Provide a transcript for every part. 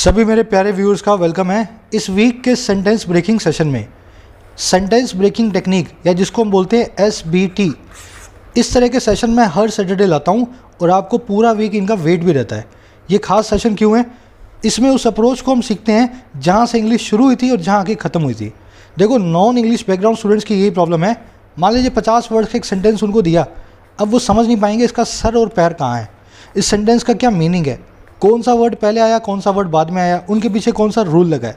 सभी मेरे प्यारे व्यूअर्स का वेलकम है। इस वीक के सेंटेंस ब्रेकिंग सेशन में सेंटेंस ब्रेकिंग टेक्निक या जिसको हम बोलते हैं SBT, इस तरह के सेशन मैं हर सैटरडे लाता हूँ और आपको पूरा वीक इनका वेट भी रहता है। ये खास सेशन क्यों है? इसमें उस अप्रोच को हम सीखते हैं जहाँ से इंग्लिश शुरू हुई थी और जहाँ आके ख़त्म हुई थी। देखो, नॉन इंग्लिश बैकग्राउंड स्टूडेंट्स की यही प्रॉब्लम है। मान लीजिए 50 वर्ड का एक सेंटेंस उनको दिया, अब वो समझ नहीं पाएंगे इसका सर और पैर कहाँ है, इस सेंटेंस का क्या मीनिंग है, कौन सा वर्ड पहले आया कौन सा वर्ड बाद में आया, उनके पीछे कौन सा रूल लगा है।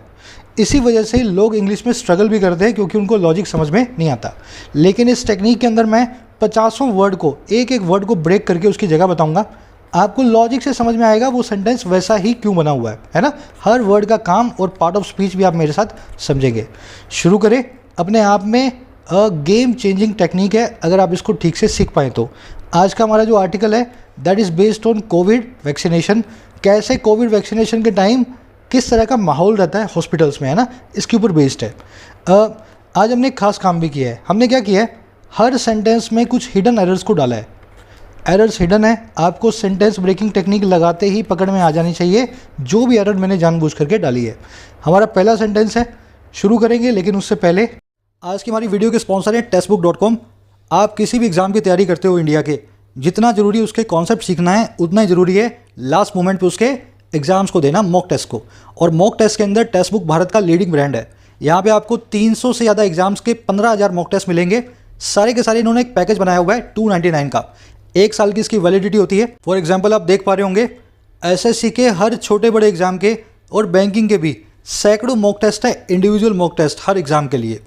इसी वजह से लोग इंग्लिश में स्ट्रगल भी करते हैं क्योंकि उनको लॉजिक समझ में नहीं आता। लेकिन इस टेक्निक के अंदर मैं 50 वर्ड को एक एक वर्ड को ब्रेक करके उसकी जगह बताऊंगा। आपको लॉजिक से समझ में आएगा वो सेंटेंस वैसा ही क्यों बना हुआ है ना। हर वर्ड का काम और पार्ट ऑफ स्पीच भी आप मेरे साथ समझेंगे। शुरू करें। अपने आप में गेम चेंजिंग टेक्निक है अगर आप इसको ठीक से सीख पाएँ तो। आज का हमारा जो आर्टिकल है that is based on Covid vaccination. कैसे कोविड वैक्सीनेशन के टाइम किस तरह का माहौल रहता है हॉस्पिटल्स में, है ना, इसके ऊपर बेस्ड है। आज हमने एक खास काम भी किया है। हमने क्या किया है, हर सेंटेंस में कुछ हिडन एरर्स को डाला है। एरर्स हिडन है, आपको सेंटेंस ब्रेकिंग टेक्निक लगाते ही पकड़ में आ जानी चाहिए जो भी एरर मैंने जानबूझ करके डाली है। हमारा पहला सेंटेंस है, शुरू करेंगे। लेकिन उससे पहले आज की हमारी वीडियो के स्पॉन्सर है टेक्स्टबुक.com। आप किसी भी एग्ज़ाम की तैयारी करते हो इंडिया के, जितना ज़रूरी उसके कॉन्सेप्ट सीखना है उतना ही ज़रूरी है लास्ट मोमेंट पे उसके एग्जाम्स को देना, मॉक टेस्ट को। और मॉक टेस्ट के अंदर टेक्स्टबुक भारत का लीडिंग ब्रांड है। यहाँ पे आपको 300 से ज़्यादा एग्जाम्स के 15,000 मॉक टेस्ट मिलेंगे। सारे के सारे इन्होंने एक पैकेज बनाया हुआ है 299 का। 1 साल की इसकी वैलिडिटी होती है। फॉर एग्जाम्पल आप देख पा रहे होंगे SSC के हर छोटे बड़े एग्जाम के और बैंकिंग के भी सैकड़ों मॉक टेस्ट है, इंडिविजुअल मॉक टेस्ट हर एग्जाम के लिए।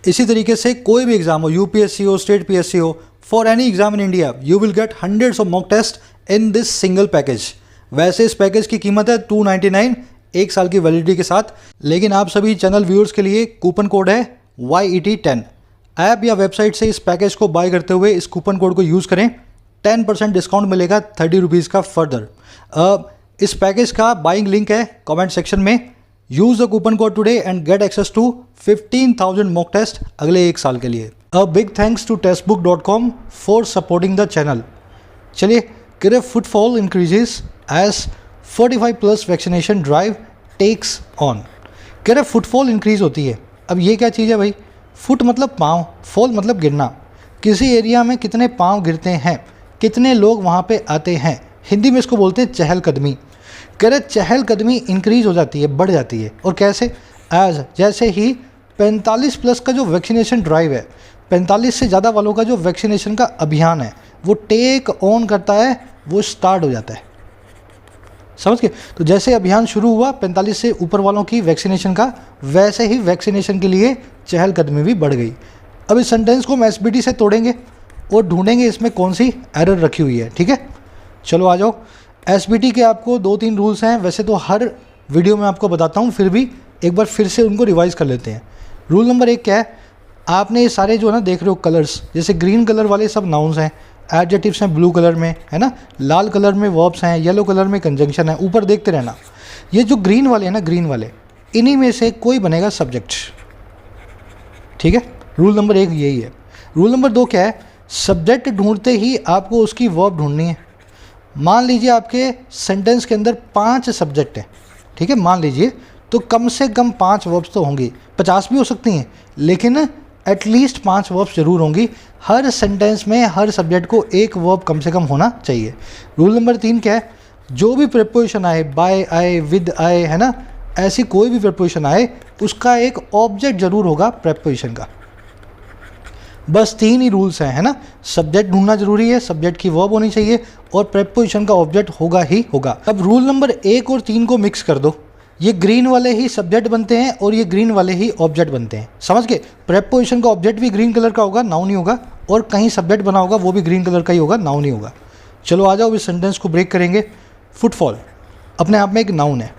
इसी तरीके से कोई भी एग्जाम हो, UPSC हो, स्टेट PSC हो, for any exam in India you will get hundreds of mock test in this single package. वैसे इस पैकेज की कीमत है 299 1 साल की वैलिडिटी के साथ। लेकिन आप सभी चैनल व्यूअर्स के लिए कूपन कोड है YET10। ऐप या वेबसाइट से इस पैकेज को बाय करते हुए इस कूपन कोड को यूज़ करें, 10% डिस्काउंट मिलेगा 30 रुपीज़ का फर्दर। इस पैकेज का बाइंग लिंक है कमेंट सेक्शन में। Use the coupon code today and get access to 15,000 mock test अगले 1 साल के लिए। अ बिग थैंक्स टू टेक्स्टबुक.com फॉर सपोर्टिंग द चैनल। चलिए, क्रिफ footfall increases as 45+ vaccination drive takes on. क्रिफ फुटफॉल इंक्रीज होती है। अब ये क्या चीज़ है भाई? फुट मतलब पाँव, फॉल मतलब गिरना। किसी एरिया में कितने पाँव गिरते हैं, कितने लोग वहाँ पे आते हैं, हिंदी में इसको बोलते हैं चहलकदमी। कह चहलकदमी इंक्रीज हो जाती है, बढ़ जाती है। और कैसे? एज जैसे ही 45+ का जो वैक्सीनेशन ड्राइव है, 45 से ज़्यादा वालों का जो वैक्सीनेशन का अभियान है वो टेक ऑन करता है, वो स्टार्ट हो जाता है। समझ गए? तो जैसे अभियान शुरू हुआ 45 से ऊपर वालों की वैक्सीनेशन का, वैसे ही वैक्सीनेशन के लिए चहलकदमी भी बढ़ गई। अब इस सेंटेंस को हम SBT से तोड़ेंगे और ढूंढेंगे इसमें कौन सी एरर रखी हुई है। ठीक है, चलो आ जाओ। SBT के आपको 2-3 रूल्स हैं। वैसे तो हर वीडियो में आपको बताता हूँ, फिर भी एक बार फिर से उनको रिवाइज़ कर लेते हैं। रूल नंबर 1 क्या है? आपने ये सारे जो है ना देख रहे हो कलर्स, जैसे ग्रीन कलर वाले सब नाउन्स हैं, एडजेक्टिव्स हैं ब्लू कलर में, है ना, लाल कलर में वर्ब्स हैं, येलो कलर में कंजंक्शन है। ऊपर देखते रहना, ये जो ग्रीन वाले हैं ना, ग्रीन वाले, इन्हीं में से कोई बनेगा सब्जेक्ट। ठीक है, रूल नंबर 1 यही है। रूल नंबर 2 क्या है? सब्जेक्ट ढूंढते ही आपको उसकी वर्ब ढूंढनी है। मान लीजिए आपके सेंटेंस के अंदर 5 सब्जेक्ट हैं, ठीक है, मान लीजिए, तो कम से कम 5 वर्ब्स तो होंगी। 50 भी हो सकती हैं, लेकिन एटलीस्ट 5 वर्ब्स जरूर होंगी। हर सेंटेंस में हर सब्जेक्ट को एक वर्ब कम से कम होना चाहिए। रूल नंबर 3 क्या है? जो भी प्रेपोजिशन आए, बाय आए, विद आए, है ना, ऐसी कोई भी प्रेपोजिशन आए, उसका एक ऑब्जेक्ट जरूर होगा प्रेपोजिशन का। बस 3 ही रूल्स हैं, है ना। सब्जेक्ट ढूंढना जरूरी है, सब्जेक्ट की वर्ब होनी चाहिए और प्रेपोजिशन का ऑब्जेक्ट होगा ही होगा। अब रूल नंबर 1 और 3 को मिक्स कर दो। ये ग्रीन वाले ही सब्जेक्ट बनते हैं और ये ग्रीन वाले ही ऑब्जेक्ट बनते हैं। समझ गए? प्रेपोजिशन का ऑब्जेक्ट भी ग्रीन कलर का होगा, नाउन ही होगा, और कहीं सब्जेक्ट बना होगा वो भी ग्रीन कलर का ही होगा, नाउन ही होगा। चलो आ जाओ, इस सेंटेंस को ब्रेक करेंगे। फुटफॉल अपने आप में एक नाउन है।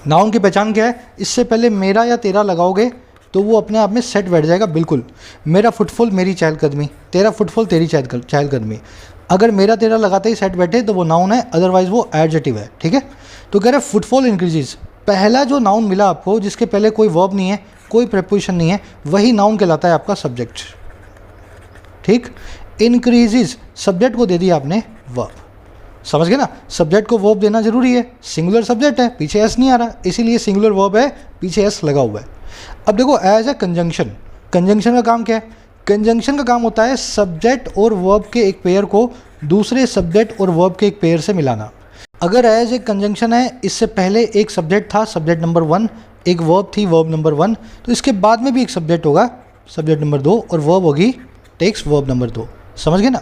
नाउन की पहचान क्या है? इससे पहले मेरा या तेरा लगाओगे तो वो अपने आप में सेट बैठ जाएगा। बिल्कुल, मेरा फुटफॉल मेरी चहलकदमी, तेरा फुटफॉल तेरी चहलकदमी। अगर मेरा तेरा लगाते ही सेट बैठे तो वो नाउन है, अदरवाइज वो एडजेक्टिव है। ठीक है, तो कह रहे फुटफॉल इंक्रीजेज। पहला जो नाउन मिला आपको जिसके पहले कोई वर्ब नहीं है, कोई प्रेपोजिशन नहीं है, वही नाउन कहलाता है आपका सब्जेक्ट। ठीक, इंक्रीजेज सब्जेक्ट को दे दिया आपने वर्ब। समझ गए ना, सब्जेक्ट को वर्ब देना जरूरी है, सिंगुलर सब्जेक्ट है, पीछे एस नहीं आ रहा, इसीलिए सिंगुलर वर्ब है, पीछे एस लगा हुआ है। अब देखो एज ए कंजंक्शन, कंजंक्शन का काम क्या है? कंजंक्शन का काम होता है सब्जेक्ट और वर्ब के एक पेयर को दूसरे सब्जेक्ट और वर्ब के एक पेयर से मिलाना। अगर एज ए कंजंक्शन है, इससे पहले एक सब्जेक्ट था, सब्जेक्ट नंबर 1, एक वर्ब थी, वर्ब नंबर 1, तो इसके बाद में भी एक सब्जेक्ट होगा, सब्जेक्ट नंबर 2, और वर्ब होगी टेक्स वर्ब नंबर 2। समझ गए ना।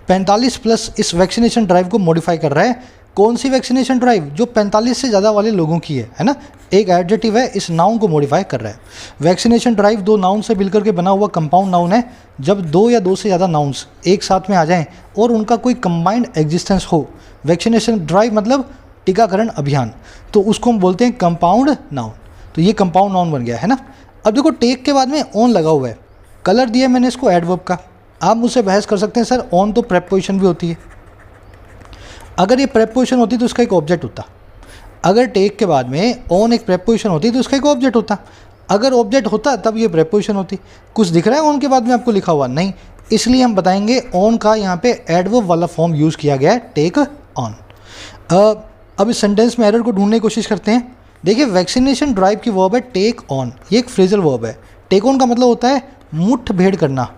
45 प्लस इस वैक्सीनेशन ड्राइव को मॉडिफाई कर रहा है। कौन सी वैक्सीनेशन ड्राइव? जो 45 से ज़्यादा वाले लोगों की है ना। एक एडजेक्टिव है, इस नाउन को मॉडिफाई कर रहा है। वैक्सीनेशन ड्राइव दो नाउन से मिलकर के बना हुआ कंपाउंड नाउन है। जब दो या दो से ज़्यादा नाउन्स एक साथ में आ जाएं और उनका कोई कंबाइंड एग्जिस्टेंस हो, वैक्सीनेशन ड्राइव मतलब टीकाकरण अभियान, तो उसको हम बोलते हैं कंपाउंड नाउन। तो ये कंपाउंड नाउन बन गया है ना। अब देखो टेक के बाद में ऑन लगा हुआ है, कलर दिया मैंने इसको एडवर्ब का। आप मुझसे बहस कर सकते हैं सर ऑन तो प्रेपोजिशन भी होती है। अगर ये प्रेपोजिशन होती तो उसका एक ऑब्जेक्ट होता। अगर टेक के बाद में ऑन एक प्रेपोजिशन होती तो उसका एक ऑब्जेक्ट होता। अगर ऑब्जेक्ट होता तब ये प्रेपोजिशन होती। कुछ दिख रहा है ऑन के बाद में आपको लिखा हुआ? नहीं। इसलिए हम बताएंगे ऑन का यहाँ पे एडवर्ब वाला फॉर्म यूज़ किया गया है, टेक ऑन। अब इस सेंटेंस में एरर को ढूंढने की कोशिश करते हैं। देखिए वैक्सीनेशन ड्राइव की वर्ब है टेक ऑन, ये एक फ्रेजल वर्ब है। टेक ऑन का मतलब होता है मुठभेड़ करना,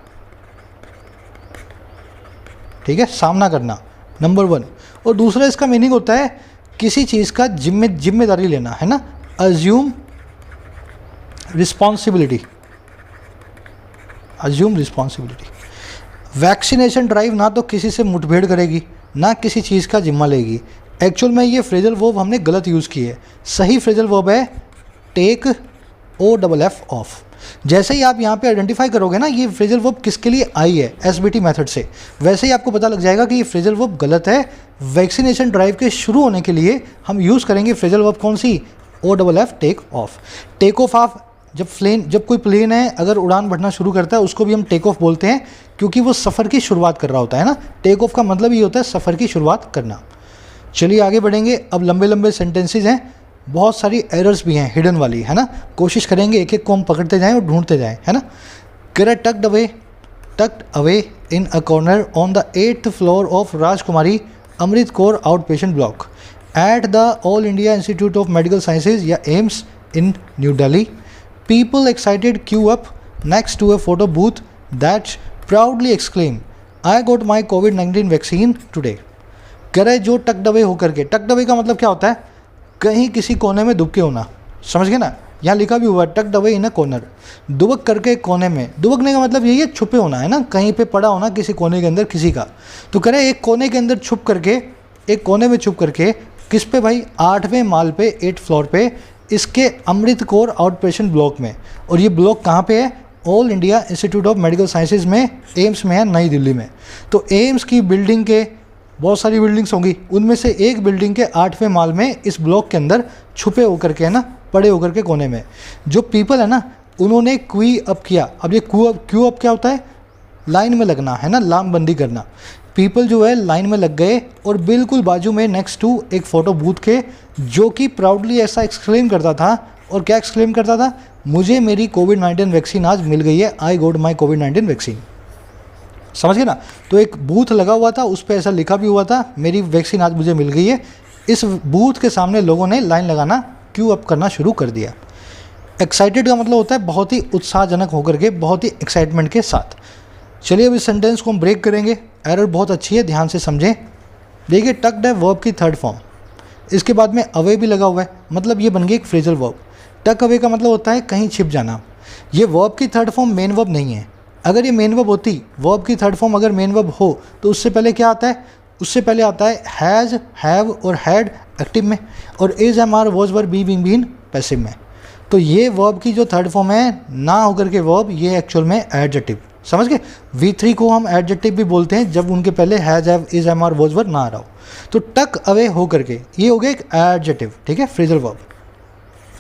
ठीक है, सामना करना, नंबर 1। और दूसरा इसका मीनिंग होता है किसी चीज़ का जिम्मेदारी लेना, है ना, assume responsibility, assume responsibility. Vaccination drive ना तो किसी से मुठभेड़ करेगी ना किसी चीज़ का जिम्मा लेगी। एक्चुअल में ये फ्रेजल वर्ब हमने गलत यूज़ की है। सही फ्रेजल वर्ब है टेक OFF ऑफ। जैसे ही आप यहाँ पे आइडेंटिफाई करोगे ना ये फ्रेजल वर्ब किसके लिए आई है SBT मेथड से, वैसे ही आपको पता लग जाएगा कि ये फ्रेजल वर्ब गलत है। वैक्सीनेशन ड्राइव के शुरू होने के लिए हम यूज़ करेंगे फ्रेजल वर्ब कौन सी? OFF take off. Take off जब कोई प्लेन है अगर उड़ान भरना शुरू करता है उसको भी हम टेक ऑफ बोलते हैं, क्योंकि वो सफ़र की शुरुआत कर रहा होता है ना। टेक ऑफ का मतलब ये होता है सफ़र की शुरुआत करना। चलिए आगे बढ़ेंगे। अब लंबे लंबे सेंटेंसेज हैं, बहुत सारी एरर्स भी हैं हिडन वाली, है ना। कोशिश करेंगे एक एक को हम पकड़ते जाएं और ढूंढते जाएं, है ना। Correct tucked away in a corner on the 8th floor of Rajkumari Amrit Kaur out patient block at the All India Institute of Medical Sciences या AIIMS in New Delhi. People excited queue up next to a photo booth that proudly exclaim, I got my COVID-19 vaccine today। कह रहे जो talked away होकर के, talked away का मतलब क्या होता है? कहीं किसी कोने में दुबके होना, समझ गए ना। यहाँ लिखा भी हुआ है tucked away in a corner, दुबक करके कोने में। दुबकने का मतलब यही है छुपे होना, है ना, कहीं पे पड़ा होना किसी कोने के अंदर किसी का। तो कह रहे एक कोने के अंदर छुप करके, एक कोने में छुप करके, किस पे भाई? 8वें माल पे, 8th फ्लोर पे, इसके अमृत कौर आउट पेशेंट ब्लॉक में। और ये ब्लॉक कहाँ पे है? All India Institute of Medical sciences में, एम्स में है, नई दिल्ली में। तो एम्स की बिल्डिंग के बहुत सारी बिल्डिंग्स होंगी, उनमें से एक बिल्डिंग के 8वें माल में इस ब्लॉक के अंदर छुपे होकर के, है ना, पड़े होकर के कोने में जो पीपल है ना, उन्होंने क्यू अप किया। अब ये क्यू अप क्या होता है? लाइन में लगना, है ना, लामबंदी करना। पीपल जो है लाइन में लग गए और बिल्कुल बाजू में नेक्स्ट टू एक फ़ोटो बूथ के, जो कि प्राउडली ऐसा एक्सक्लेम करता था। और क्या एक्सक्लेम करता था? मुझे मेरी कोविड-19 वैक्सीन आज मिल गई है, I got my covid vaccine. समझ गए ना। तो एक बूथ लगा हुआ था, उस पर ऐसा लिखा भी हुआ था, मेरी वैक्सीन आज मुझे मिल गई है। इस बूथ के सामने लोगों ने लाइन लगाना, क्यू अप करना शुरू कर दिया। एक्साइटेड का मतलब होता है बहुत ही उत्साहजनक होकर के, बहुत ही एक्साइटमेंट के साथ। चलिए अब इस सेंटेंस को हम ब्रेक करेंगे। एरर बहुत अच्छी है, ध्यान से समझें। देखिए टक्ड है वर्ब की थर्ड फॉर्म, इसके बाद में अवे भी लगा हुआ है, मतलब ये बन गई एक फ्रेजल वर्ब। टक अवे का मतलब होता है कहीं छिप जाना। ये वर्ब की थर्ड फॉर्म मेन वर्ब नहीं है। अगर ये मेन वर्ब होती, वर्ब की थर्ड फॉर्म अगर मेन वर्ब हो, तो उससे पहले क्या आता है? उससे पहले आता है हैज़, हैव और हैड एक्टिव में, और is, am, are, was, were, be, being, been passive में। तो ये वर्ब की जो थर्ड फॉर्म है ना होकर के वर्ब, ये एक्चुअल में एडजेक्टिव। समझ गए। V3 को हम एडजेक्टिव भी बोलते हैं जब उनके पहले has, have, is, am, are, was, were ना आ रहा हो। तो टक अवे हो करके ये हो गया एक एडजेक्टिव, ठीक है, फ्रेजल वर्ब।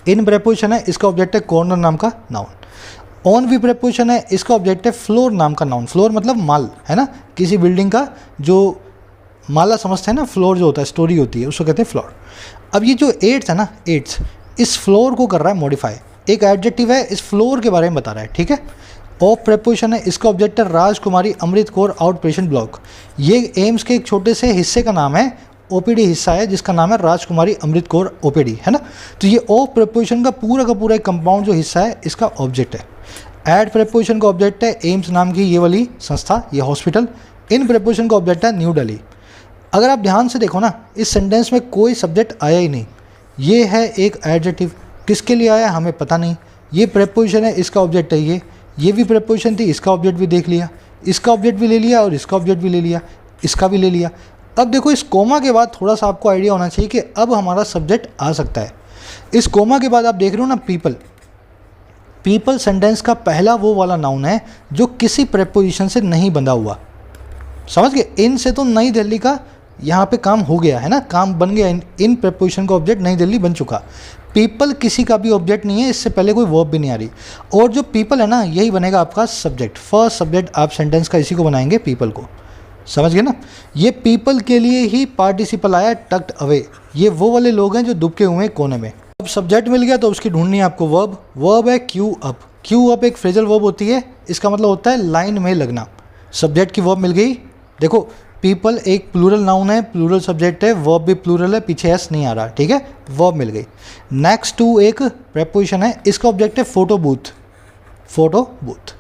इन प्रेपोजिशन है, इसका ऑब्जेक्ट है कॉर्नर नाम का नाउन। ऑन भी प्रेपोजिशन है, इसका ऑब्जेक्ट है फ्लोर नाम का नाउन। फ्लोर मतलब माल, है ना, किसी बिल्डिंग का जो माला समझते हैं ना, फ्लोर जो होता है, स्टोरी होती है, उसको कहते हैं फ्लोर। अब ये जो 8th है ना, 8th, इस फ्लोर को कर रहा है मॉडिफाई। एक एडजेक्टिव है, इस फ्लोर के बारे में बता रहा है, ठीक है। ऑफ प्रेपोजिशन है, इसका ऑब्जेक्ट है राजकुमारी Amrit Kaur out patient block. ये एम्स के एक छोटे से हिस्से का नाम है ओपीडी हिस्सा है जिसका नाम है राजकुमारी अमृत कौर ओपीडी, है ना। तो ये ऑफ प्रेपोजिशन का पूरा एक कंपाउंड जो हिस्सा है इसका ऑब्जेक्ट है। एड प्रेपोजिशन का ऑब्जेक्ट है एम्स नाम की ये वाली संस्था, ये हॉस्पिटल। इन प्रेपोजिशन का ऑब्जेक्ट है न्यू दिल्ली। अगर आप ध्यान से देखो ना, इस सेंटेंस में कोई सब्जेक्ट आया ही नहीं। ये है एक एडजेक्टिव, किसके लिए आया हमें पता नहीं। ये प्रेपोजिशन है, इसका ऑब्जेक्ट है ये भी प्रेपोजिशन थी, इसका ऑब्जेक्ट भी देख लिया, इसका ऑब्जेक्ट भी ले लिया और इसका ऑब्जेक्ट भी ले लिया, इसका भी ले लिया। अब देखो इस कोमा के बाद थोड़ा सा आपको आइडिया होना चाहिए कि अब हमारा सब्जेक्ट आ सकता है। इस कोमा के बाद आप देख रहे हो ना पीपल, पीपल सेंटेंस का पहला वो वाला नाउन है जो किसी प्रेपोजिशन से नहीं बंधा हुआ। समझ गए? इन से तो नई दिल्ली का यहाँ पे काम हो गया है ना, काम बन गया। इन प्रेपोजिशन का ऑब्जेक्ट नई दिल्ली बन चुका। पीपल किसी का भी ऑब्जेक्ट नहीं है, इससे पहले कोई वर्ब भी नहीं आ रही। और जो पीपल है ना, यही बनेगा आपका सब्जेक्ट। फर्स्ट सब्जेक्ट आप सेंटेंस का इसी को बनाएंगे, पीपल को। समझ गए ना? ये पीपल के लिए ही पार्टिसिपल आया, टक्ड अवे। ये वो वाले लोग हैं जो दुबके हुए हैं कोने में। अब सब्जेक्ट मिल गया तो उसकी ढूंढनी है आपको वर्ब। वर्ब है क्यू अप। क्यू अप एक फ्रेजल वर्ब होती है, इसका मतलब होता है लाइन में लगना। सब्जेक्ट की वर्ब मिल गई। देखो पीपल एक प्लूरल नाउन है, प्लूरल सब्जेक्ट है, वर्ब भी प्लूरल है, पीछे एस नहीं आ रहा, ठीक है, वर्ब मिल गई। नेक्स्ट टू एक प्रेपोजिशन है, इसका ऑब्जेक्ट है फोटो बूथ। Photo booth.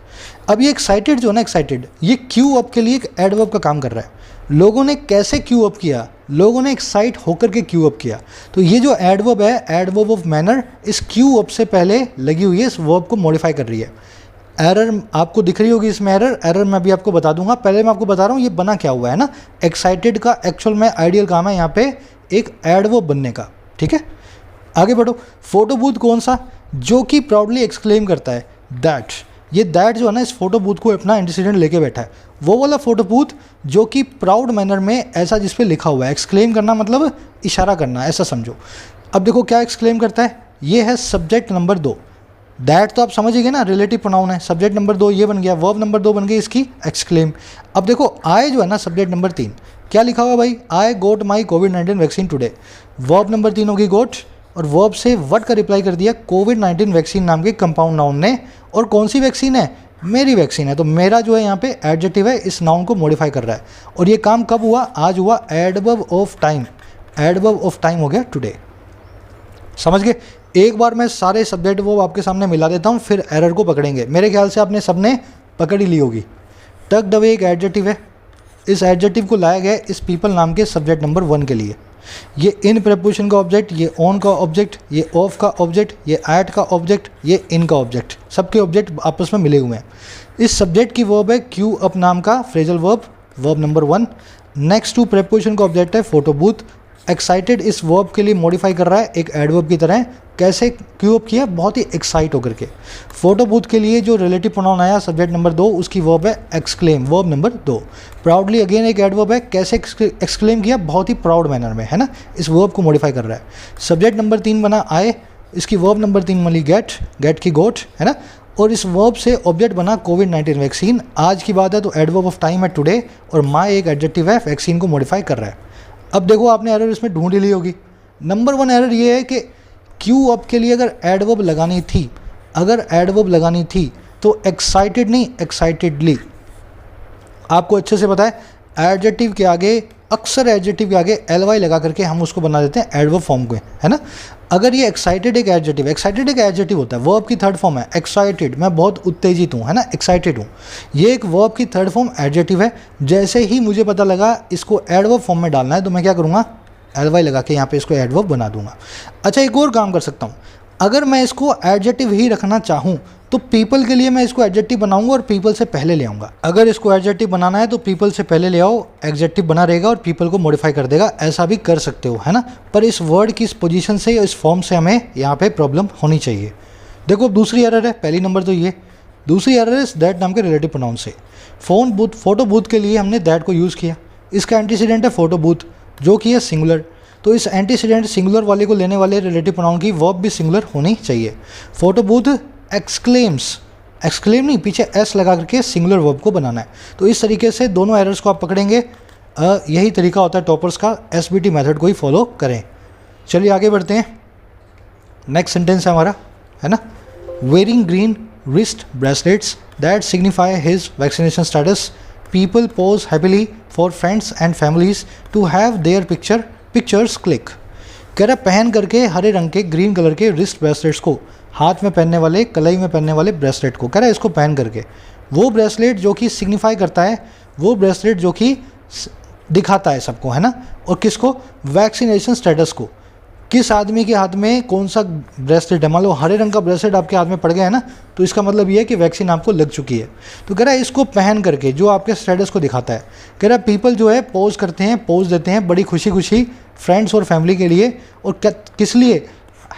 अब ये एक्साइटेड जो है ना, एक्साइटेड, ये क्यू अप के लिए एक एडवर्ब का काम कर रहा है। लोगों ने कैसे क्यू अप किया? लोगों ने एक्साइट होकर के क्यू अप किया। तो ये जो एडवर्ब है, एडवर्ब ऑफ मैनर, इस क्यू अप से पहले लगी हुई है, इस वर्ब को मॉडिफाई कर रही है। एरर आपको दिख रही होगी इसमें, एरर मैं भी आपको बता दूंगा। पहले मैं आपको बता रहा हूँ ये बना क्या हुआ है ना। एक्साइटेड का एक्चुअल में आइडियल काम है यहाँ पे एक एडवर्ब बनने का, ठीक है। आगे बढ़ो। फोटो बूथ कौन सा? जो कि प्राउडली एक्सक्लेम करता है दैट। ये दैट जो है ना, इस फोटो बूथ को अपना एंटीसीडेंट लेके बैठा है। वो वाला फोटो बूथ जो कि प्राउड मैनर में ऐसा जिस पे लिखा हुआ है। एक्सक्लेम करना मतलब इशारा करना, ऐसा समझो। अब देखो क्या एक्सक्लेम करता है, ये है सब्जेक्ट नंबर 2। दैट तो आप समझ ही गए ना, रिलेटिव प्रोनाउन है। सब्जेक्ट नंबर 2 ये बन गया, वर्ब नंबर 2 बन गई इसकी एक्सक्लेम। अब देखो आई जो है ना, सब्जेक्ट नंबर 3, क्या लिखा हुआ भाई? आई गोट माई कोविड-19 वैक्सीन टुडे। वर्ब नंबर 3 होगी गोट, और वर्ब से व्हाट का रिप्लाई कर दिया? कोविड-19 वैक्सीन नाम के कंपाउंड नाउन ने। और कौन सी वैक्सीन है? मेरी वैक्सीन है। तो मेरा जो है यहाँ पे एडजेक्टिव है, इस नाउन को मॉडिफाई कर रहा है। और ये काम कब हुआ? आज हुआ। Adverb of time, adverb of time हो गया टुडे। समझ गए? एक बार मैं सारे सब्जेक्ट वो आपके सामने मिला देता हूँ, फिर एरर को पकड़ेंगे। मेरे ख्याल से आपने सबने पकड़ ही ली होगी। टक्ड अवे एक एडजेक्टिव है, इस एडजेक्टिव को लाया गया इस पीपल नाम के सब्जेक्ट नंबर 1 के लिए। ये इन प्रेपोजिशन का ऑब्जेक्ट, ये ऑन का ऑब्जेक्ट, ये ऑफ का ऑब्जेक्ट, ये एट का ऑब्जेक्ट, ये इन का ऑब्जेक्ट, सबके ऑब्जेक्ट आपस में मिले हुए हैं। इस सब्जेक्ट की वर्ब है क्यू अप नाम का phrasal verb, verb number 1। Next to preposition का ऑब्जेक्ट है फोटो बूथ। एक्साइटेड इस वर्ब के लिए मॉडिफाई कर रहा है एक एडवर्ब की तरह। कैसे क्यू अप किया? बहुत ही एक्साइट होकर के। फोटो बूथ के लिए जो रिलेटिव प्रोनाउन आया सब्जेक्ट नंबर 2, उसकी वर्ब है exclaim, verb number 2। Proudly again एक एडवर्ब है, कैसे एक्सक्लेम किया? बहुत ही प्राउड मैनर में, है ना। इस वर्ब को मॉडिफाई कर रहा है। सब्जेक्ट नंबर 3 बना आए, इसकी वर्ब नंबर 3 बनी गेट, गेट की गोट, है ना। और इस वर्ब से ऑब्जेक्ट बना कोविड-19 वैक्सीन। आज की बात है तो एडवर्ब ऑफ टाइम है टुडे, और माई एक एडजेक्टिव है, वैक्सीन को मॉडिफाई कर रहा है। अब देखो आपने एरर इसमें ढूंढ ली होगी। नंबर 1 एरर ये है कि क्यू अप के लिए अगर एडवर्ब लगानी थी, अगर एडवर्ब लगानी थी तो एक्साइटेड नहीं, एक्साइटेडली। आपको अच्छे से पता है एडजेक्टिव के आगे, अक्सर एडजेक्टिव के आगे ly लगा करके हम उसको बना देते हैं एडवर्ब फॉर्म को, है ना। अगर ये एक्साइटेड एक एडजेक्टिव, एक्साइटेड एक एडजेक्टिव होता है, वर्ब की थर्ड फॉर्म है एक्साइटेड, मैं बहुत उत्तेजित हूँ, है ना, एक्साइटेड हूँ। ये एक वर्ब की थर्ड फॉर्म एडजेक्टिव है। जैसे ही मुझे पता लगा इसको एडवर्ब फॉर्म में डालना है तो मैं क्या करूँगा? ly लगा के यहाँ पे इसको एडवर्ब बना दूंगा। अच्छा एक और काम कर सकता हूँ, अगर मैं इसको एडजेक्टिव ही रखना चाहूँ तो पीपल के लिए मैं इसको एडजेक्टिव बनाऊंगा और पीपल से पहले ले आऊँगा। अगर इसको एडजेक्टिव बनाना है तो पीपल से पहले ले आओ, एडजेक्टिव बना रहेगा और पीपल को मॉडिफाई कर देगा। ऐसा भी कर सकते हो, है ना। पर इस वर्ड की इस पोजीशन से, इस फॉर्म से हमें यहाँ पे प्रॉब्लम होनी चाहिए। देखो दूसरी एरर है, पहली नंबर तो ये, दूसरी एरर है दैट नाम के रिलेटिव प्रोनाउन से। फोटो बूथ के लिए हमने दैट को यूज़ किया, इसका एंटीसीडेंट है फोटो बूथ जो कि है सिंगुलर। तो इस एंटीसीडेंट सिंगुलर वाले को लेने वाले रिलेटिव प्रोनाउन की वर्ब भी सिंगुलर होनी चाहिए। फोटो बूथ एक्सक्लेम्स, एक्सक्लेम नहीं, पीछे एस लगा करके सिंगुलर वर्ब को बनाना है। तो इस तरीके से दोनों एरर्स को आप पकड़ेंगे। यही तरीका होता है टॉपर्स का, SBT मेथड को ही फॉलो करें। चलिए आगे बढ़ते हैं। नेक्स्ट सेंटेंस है हमारा, है ना, wearing green wrist bracelets that signify his vaccination status, people pose happily for friends and families to have their picture pictures click. कह रहा पहन करके हरे रंग के ग्रीन कलर के रिस्ट ब्रेसलेट्स को, हाथ में पहनने वाले, कलाई में पहनने वाले ब्रेसलेट को, कह रहा है इसको पहन करके, वो ब्रेसलेट जो कि सिग्निफाई करता है, वो ब्रेसलेट जो कि दिखाता है सबको, है ना, और किसको, वैक्सीनेशन स्टेटस को, किस आदमी के हाथ में कौन सा ब्रेसलेट है। मान लो हरे रंग का ब्रेसलेट आपके हाथ में पड़ गया है ना, तो इसका मतलब ये है कि वैक्सीन आपको लग चुकी है। तो कह रहा है इसको पहन करके जो आपके स्टेटस को दिखाता है, कह रहा है पीपल जो है पोज करते हैं, पोज देते हैं बड़ी खुशी खुशी फ्रेंड्स और फैमिली के लिए, और किस लिए,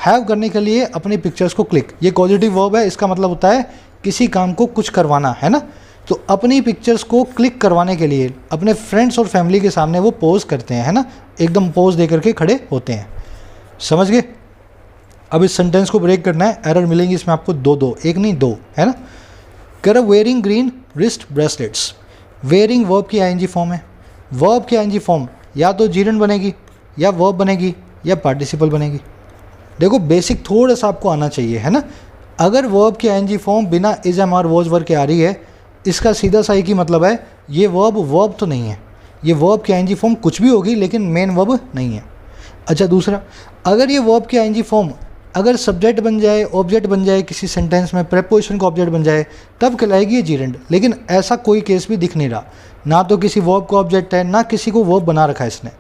हैव करने के लिए अपनी पिक्चर्स को क्लिक। ये पॉजिटिव वर्ब है, इसका मतलब होता है किसी काम को कुछ करवाना, है ना। तो अपनी पिक्चर्स को क्लिक करवाने के लिए अपने फ्रेंड्स और फैमिली के सामने वो पोज करते हैं, है ना, एकदम पोज दे करके खड़े होते हैं। समझ गए। अब इस सेंटेंस को ब्रेक करना है, एरर मिलेंगी इसमें आपको दो, एक नहीं दो, है ना। कह रहा wearing green wrist bracelets. Wearing verb की आईएनजी फॉर्म है। वर्ब की आईएनजी फॉर्म या तो जीरंड बनेगी, या वर्ब बनेगी, या पार्टिसिपल बनेगी। देखो बेसिक थोड़ा सा आपको आना चाहिए, है ना। अगर वर्ब की आईएनजी फॉर्म बिना is am are was verb के आ रही है, इसका सीधा सा एक ही मतलब है, ये वर्ब तो नहीं है, ये वर्ब की आईएनजी फॉर्म कुछ भी होगी लेकिन मेन वर्ब नहीं है। अच्छा दूसरा, अगर ये वर्ब की आईएनजी फॉर्म अगर सब्जेक्ट बन जाए, ऑब्जेक्ट बन जाए किसी सेंटेंस में, प्रेपोजिशन का ऑब्जेक्ट बन जाए, तब कहलाएगी ये जीरंड। लेकिन ऐसा कोई केस भी दिख नहीं रहा, ना तो किसी वर्ब का ऑब्जेक्ट है, ना किसी को वर्ब बना रखा है इसने।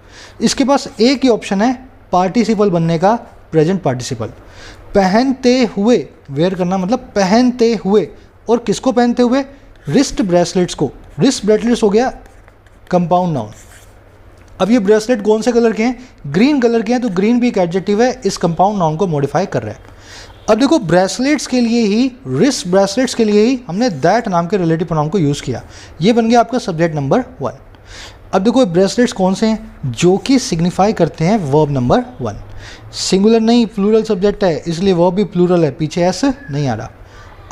इसके पास एक ही ऑप्शन है पार्टिसिपल बनने का, प्रेजेंट पार्टिसिपल। पहनते हुए, वेयर करना मतलब पहनते हुए, और किसको पहनते हुए, रिस्ट ब्रेसलेट्स को। रिस्ट ब्रेसलेट्स हो गया कंपाउंड नाउन। अब ये ब्रेसलेट कौन से कलर के हैं, ग्रीन कलर के हैं, तो ग्रीन भी एक एडजेक्टिव है, इस कंपाउंड नाउन को मॉडिफाई कर रहा है। अब देखो ब्रेसलेट्स के लिए ही, रिस्ट ब्रेसलेट्स के लिए ही हमने दैट नाम के रिलेटिव प्रोनाउन को यूज़ किया। ये बन गया आपका सब्जेक्ट नंबर 1। अब देखो ब्रेसलेट्स कौन से हैं, जो कि सिग्निफाई करते हैं वर्ब नंबर 1। सिंगुलर नहीं, प्लूरल सब्जेक्ट है, इसलिए वर्ब भी प्लूरल है, पीछे एस नहीं आ रहा।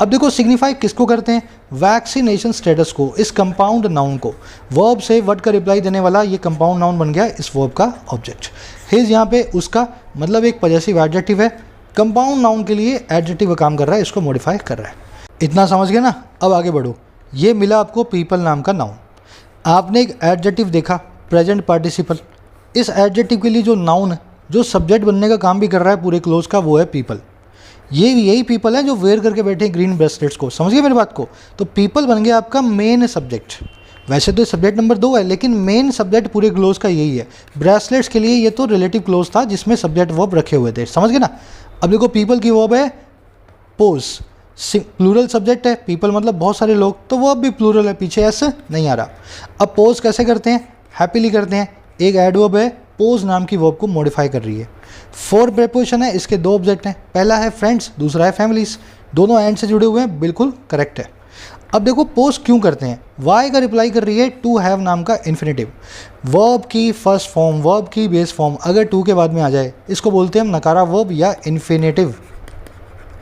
अब देखो सिग्निफाई किसको करते हैं, वैक्सीनेशन स्टेटस को, इस कंपाउंड नाउन को। वर्ब से वर्ड का रिप्लाई देने वाला ये कंपाउंड नाउन बन गया इस वर्ब का ऑब्जेक्ट। हिज यहाँ पे उसका मतलब एक पॉजेसिव एडजेक्टिव है, कंपाउंड नाउन के लिए एडजेक्टिव का काम कर रहा है, इसको मॉडिफाई कर रहा है। इतना समझ गए ना। अब आगे बढ़ो। ये मिला आपको पीपल नाम का नाउन। आपने एक एडजेक्टिव देखा प्रेजेंट पार्टिसिपल, इस एडजेक्टिव के लिए जो नाउन, जो सब्जेक्ट बनने का काम भी कर रहा है पूरे क्लोज का, वो है पीपल। ये यही पीपल है जो वेयर करके बैठे हैं ग्रीन ब्रेसलेट्स को। समझिए मेरी बात को। तो पीपल बन गया आपका मेन सब्जेक्ट। वैसे तो सब्जेक्ट नंबर 2 है, लेकिन मेन सब्जेक्ट पूरे क्लोज का यही है। ब्रेसलेट्स के लिए ये तो रिलेटिव क्लोज था जिसमें सब्जेक्ट वर्ब रखे हुए थे। समझ गए ना। अब देखो पीपल की वर्ब है पोज, प्लूरल सब्जेक्ट है, पीपल मतलब बहुत सारे लोग, तो वर्ब भी प्लूरल है, पीछे एस नहीं आ रहा। अब पोज कैसे करते हैं, हैप्पीली करते हैं। एक एडवर्ब है, पोज नाम की वर्ब को मॉडिफाई कर रही है। फोर प्रेपोजिशन है, इसके 2 ऑब्जेक्ट हैं, पहला है फ्रेंड्स, दूसरा है फैमिलीज, दोनों एंड से जुड़े हुए हैं, बिल्कुल करेक्ट है। अब देखो पोज क्यों करते हैं, वाई का रिप्लाई कर रही है टू हैव नाम का इन्फिनेटिव। वर्ब की फर्स्ट फॉर्म, वर्ब की बेस फॉर्म अगर टू के बाद में आ जाए, इसको बोलते हैं हम नकारा वर्ब या इन्फिनेटिव।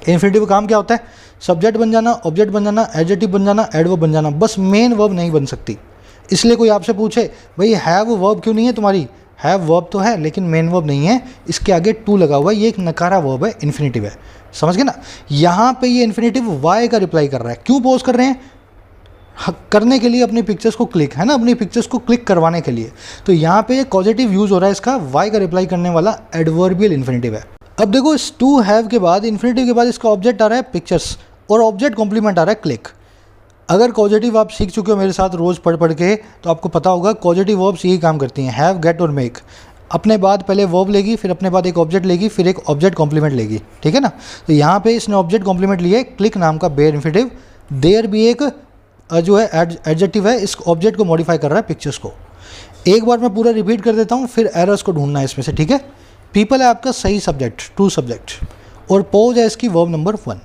इन्फिनेटिव काम क्या होता है, सब्जेक्ट बन जाना, ऑब्जेक्ट बन जाना, एडजेक्टिव बन जाना, एडवर्ब बन जाना, बस मेन वर्ब नहीं बन सकती। इसलिए कोई आपसे पूछे भाई हैव वर्ब क्यों नहीं है तुम्हारी, हैव वर्ब तो है लेकिन मेन वर्ब नहीं है, इसके आगे टू लगा हुआ है, ये एक नकारा वर्ब है, इन्फिनेटिव है। समझ गए ना। यहाँ पे ये इन्फिनेटिव वाई का रिप्लाई कर रहा है। क्यों पोज कर रहे हैं, करने के लिए अपनी पिक्चर्स को क्लिक, है ना, अपनी पिक्चर्स को क्लिक करवाने के लिए। तो यहाँ पे पॉजिटिव यूज हो रहा है इसका, वाई का रिप्लाई करने वाला एडवर्बियल इन्फिनेटिव है। अब देखो इस टू हैव के बाद, इन्फिनेटिव के बाद इसका ऑब्जेक्ट आ रहा है पिक्चर्स, और ऑब्जेक्ट कॉम्प्लीमेंट आ रहा है क्लिक। अगर पॉजिटिव आप सीख चुके हो मेरे साथ रोज़ पढ़ के, तो आपको पता होगा पॉजिटिव वर्ब्स यही काम करती हैं, हैव, गेट और मेक। अपने बाद पहले वर्ब लेगी, फिर अपने बाद एक ऑब्जेक्ट लेगी, फिर एक ऑब्जेक्ट कॉम्प्लीमेंट लेगी, ठीक है ना। तो यहाँ पे इसने ऑब्जेक्ट कॉम्प्लीमेंट लिए क्लिक नाम का बेयर इन्फिनेटिव। देयर भी एक जो है एडजेक्टिव है, इस ऑब्जेक्ट को मॉडिफाई कर रहा है पिक्चर्स को। एक बार मैं पूरा रिपीट कर देता हूँ, फिर एरर्स को ढूंढना है इसमें से, ठीक है। पीपल है आपका सही सब्जेक्ट, ट्रू सब्जेक्ट, और पोज है इसकी वर्ब नंबर 1।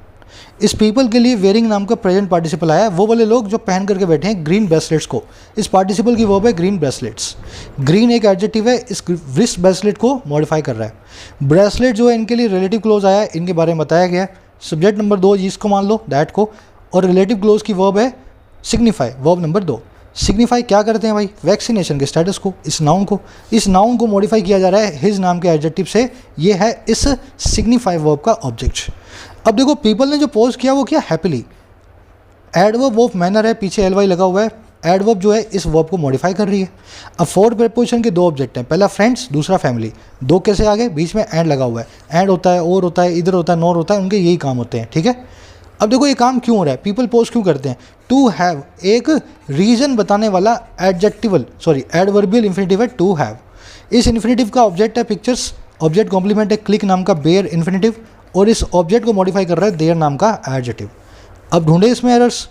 इस पीपल के लिए वेयरिंग नाम का प्रेजेंट पार्टिसिपल आया, वो वाले लोग जो पहन करके बैठे हैं ग्रीन ब्रेसलेट्स को। इस पार्टिसिपल की वर्ब है ग्रीन ब्रेसलेट्स। ग्रीन एक एडजेक्टिव है, इस रिस्ट ब्रेसलेट को मॉडिफाई कर रहा है। ब्रेसलेट जो है इनके लिए रिलेटिव क्लोज आया है, इनके बारे में बताया गया है। सब्जेक्ट नंबर 2 जिसको मान लो दैट को, और रिलेटिव क्लोज की वर्ब है सिग्निफाई, वर्ब नंबर 2। सिग्निफाई क्या करते हैं भाई, वैक्सीनेशन के स्टेटस को, इस नाउन को मॉडिफाई किया जा रहा है हिज नाम के एडजेक्टिव से। ये है इस सिग्निफाई वर्ब का ऑब्जेक्ट। अब देखो पीपल ने जो पोज किया वो किया हैप्पीली, एडवर्ब ऑफ मैनर है, पीछे एल वाई लगा हुआ है, एडवर्ब जो है इस वर्ब को मॉडिफाई कर रही है। अब फॉर प्रीपोजिशन के दो ऑब्जेक्ट हैं, पहला फ्रेंड्स, दूसरा फैमिली। दो कैसे आ गए? बीच में एंड लगा हुआ है। एंड होता है, और होता है, इधर होता है, नॉर होता है, उनके यही काम होते हैं, ठीक है। अब देखो ये काम क्यों हो रहा है, पीपल पोज क्यों करते हैं? टू हैव एक रीजन बताने वाला एडवर्बियल इंफिनिटिव है टू हैव। इस इन्फिनिटिव का ऑब्जेक्ट है पिक्चर्स, ऑब्जेक्ट कॉम्प्लीमेंट है क्लिक नाम का बेयर इन्फिनिटिव, और इस ऑब्जेक्ट को मॉडिफाई कर रहा है देयर नाम का एडजेक्टिव। अब ढूंढे इसमें एरर्स।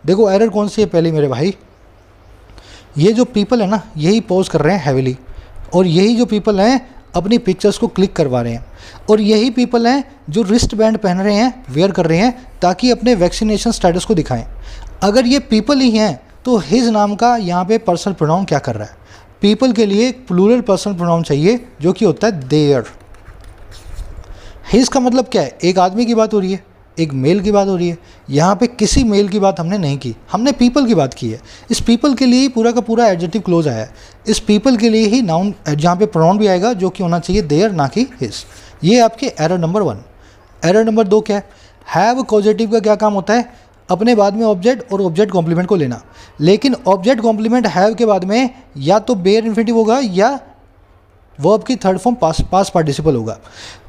देखो एरर कौन सी है पहले मेरे भाई, ये जो पीपल है ना यही पॉज कर रहे हैं हैवीली, और यही जो पीपल हैं अपनी पिक्चर्स को क्लिक करवा रहे हैं, और यही पीपल हैं जो रिस्ट बैंड पहन रहे हैं, वेयर कर रहे हैं ताकि अपने वैक्सीनेशन स्टेटस को दिखाएं। अगर ये पीपल ही हैं तो हिज नाम का यहाँ पे पर्सनल प्रोनाउन क्या कर रहा है? पीपल के लिए एक प्लूरल पर्सनल प्रोनाउन चाहिए जो कि होता है देयर। हिज का मतलब क्या है? एक आदमी की बात हो रही है, एक मेल की बात हो रही है। यहाँ पे किसी मेल की बात हमने नहीं की, हमने पीपल की बात की है। इस पीपल के लिए ही पूरा का पूरा एडजेक्टिव क्लोज आया है। इस पीपल के लिए ही नाउन जहाँ पे प्रोनाउन भी आएगा जो कि होना चाहिए देयर ना कि हिज। ये आपके एरर नंबर 1। एरर नंबर 2 क्या है? हैव कॉजेटिव का क्या काम होता है? अपने बाद में ऑब्जेक्ट और ऑब्जेक्ट कॉम्प्लीमेंट को लेना, लेकिन ऑब्जेक्ट कॉम्प्लीमेंट हैव के बाद में या तो बेयर इन्फिनिटिव होगा या वर्ब की थर्ड फॉर्म पास्ट पार्टिसिपल होगा।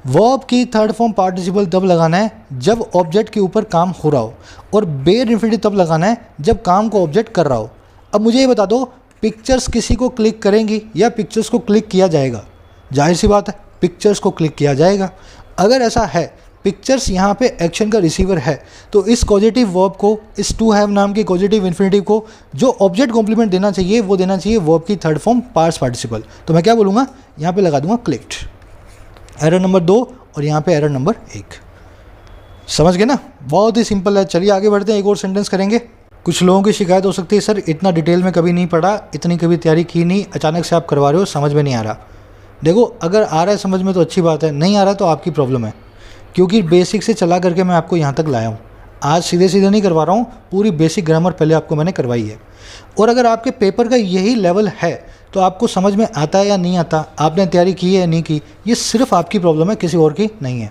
वर्ब की थर्ड फॉर्म पार्टिसिपल तब लगाना है जब ऑब्जेक्ट के ऊपर काम हो रहा हो, और बेयर इन्फिनिटिव तब लगाना है जब काम को ऑब्जेक्ट कर रहा हो। अब मुझे ये बता दो, पिक्चर्स किसी को क्लिक करेंगी या पिक्चर्स को क्लिक किया जाएगा? जाहिर सी बात है पिक्चर्स को क्लिक किया जाएगा। अगर ऐसा है, पिक्चर्स यहाँ पे एक्शन का रिसीवर है, तो इस कॉजेटिव वर्ब को, इस टू हैव नाम के कॉजेटिव इन्फिनिटिव को जो ऑब्जेक्ट कॉम्प्लीमेंट देना चाहिए वो देना चाहिए वर्ब की थर्ड फॉर्म पास्ट पार्टिसिपल। तो मैं क्या बोलूँगा, यहाँ पे लगा दूंगा क्लिक्ड। एरर नंबर 2 और यहाँ पे एरर नंबर 1। समझ गए ना? बहुत ही सिंपल है। चलिए आगे बढ़ते हैं, एक और सेंटेंस करेंगे। कुछ लोगों की शिकायत हो सकती है, सर इतना डिटेल में कभी नहीं पढ़ा, इतनी कभी तैयारी की नहीं, अचानक से आप करवा रहे हो, समझ में नहीं आ रहा। देखो अगर आ रहा है समझ में तो अच्छी बात है, नहीं आ रहा है तो आपकी प्रॉब्लम है, क्योंकि बेसिक से चला करके मैं आपको यहाँ तक लाया हूँ। आज सीधे सीधे नहीं करवा रहा हूँ, पूरी बेसिक ग्रामर पहले आपको मैंने करवाई है। और अगर आपके पेपर का यही लेवल है तो आपको समझ में आता है या नहीं आता, आपने तैयारी की है या नहीं की, ये सिर्फ आपकी प्रॉब्लम है, किसी और की नहीं है।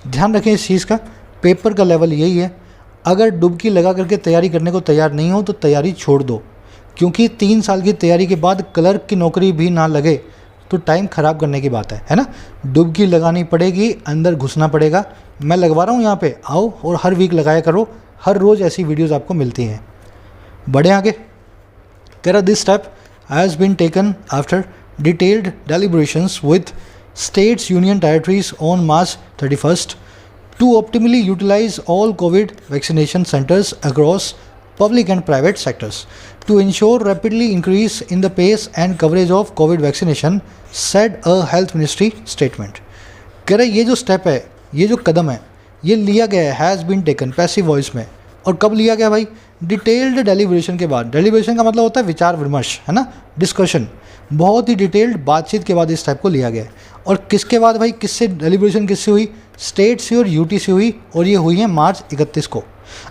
ध्यान रखें इस चीज़ का, पेपर का लेवल यही है। अगर डुबकी लगा करके तैयारी करने को तैयार नहीं हो तो तैयारी छोड़ दो, क्योंकि 3 साल की तैयारी के बाद क्लर्क की नौकरी भी ना लगे तो टाइम ख़राब करने की बात है ना। डुबकी लगानी पड़ेगी, अंदर घुसना पड़ेगा। मैं लगवा रहा हूँ यहाँ पे, आओ और हर वीक लगाया करो, हर रोज़ ऐसी वीडियोज़ आपको मिलती हैं। बढ़े आगे, कह रहा this step has been taken after detailed deliberations with states union territories on March 31st to optimally utilize all COVID vaccination centers across public and private sectors to ensure rapidly increase in the pace and coverage of COVID vaccination, said a health ministry statement। कह रहे ये जो step है, ये जो कदम है, ये लिया गया है has been taken passive voice में। और कब लिया गया भाई? डिटेल्ड डेलीब्रेशन के बाद। डेलीब्रेशन का मतलब होता है विचार विमर्श, है ना, डिस्कशन। बहुत ही डिटेल्ड बातचीत के बाद इस टाइप को लिया गया है। और किसके बाद भाई? किससे डेलीब्रेशन किससे हुई? स्टेट से और यूटी से हुई, और ये हुई है मार्च 31 को।